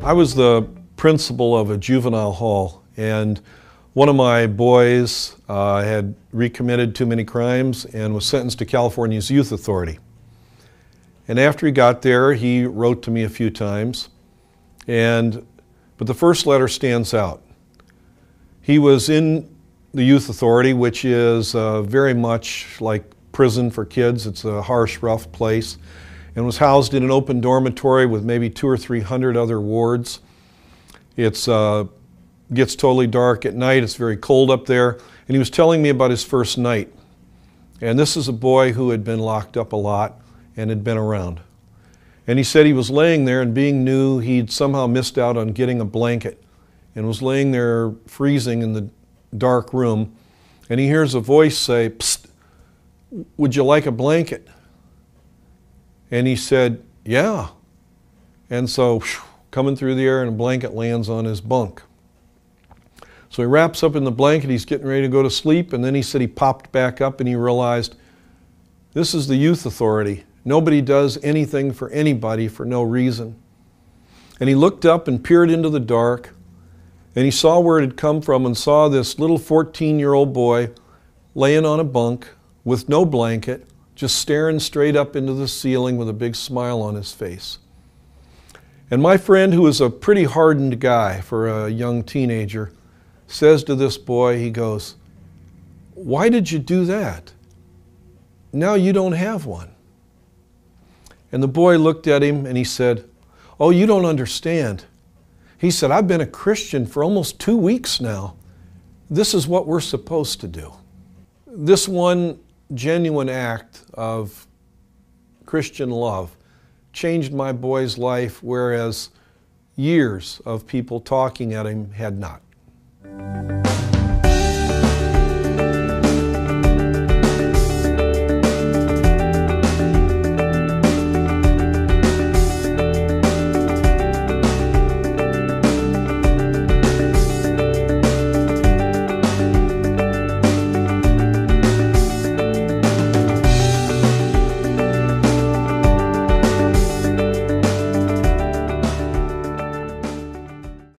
I was the principal of a juvenile hall, and one of my boys had recommitted too many crimes and was sentenced to California's Youth Authority. And after he got there, he wrote to me a few times, but the first letter stands out. He was in the Youth Authority, which is very much like prison for kids. It's a harsh, rough place, and was housed in an open dormitory with maybe 200 or 300 other wards. It gets totally dark at night. It's very cold up there. And he was telling me about his first night. And this is a boy who had been locked up a lot and had been around. And he said he was laying there, and being new, he'd somehow missed out on getting a blanket and was laying there freezing in the dark room. And he hears a voice say, "Psst, would you like a blanket?" And he said, "Yeah." And so, coming through the air, and a blanket lands on his bunk. So he wraps up in the blanket, he's getting ready to go to sleep, and then he said he popped back up and he realized, this is the Youth Authority. Nobody does anything for anybody for no reason. And he looked up and peered into the dark, and he saw where it had come from and saw this little 14-year-old boy laying on a bunk with no blanket, just staring straight up into the ceiling with a big smile on his face. And my friend, who is a pretty hardened guy for a young teenager, says to this boy, he goes, "Why did you do that? Now you don't have one." And the boy looked at him and he said, "Oh, you don't understand." He said, "I've been a Christian for almost 2 weeks now. This is what we're supposed to do." This one genuine act of Christian love changed my boy's life, whereas years of people talking at him had not.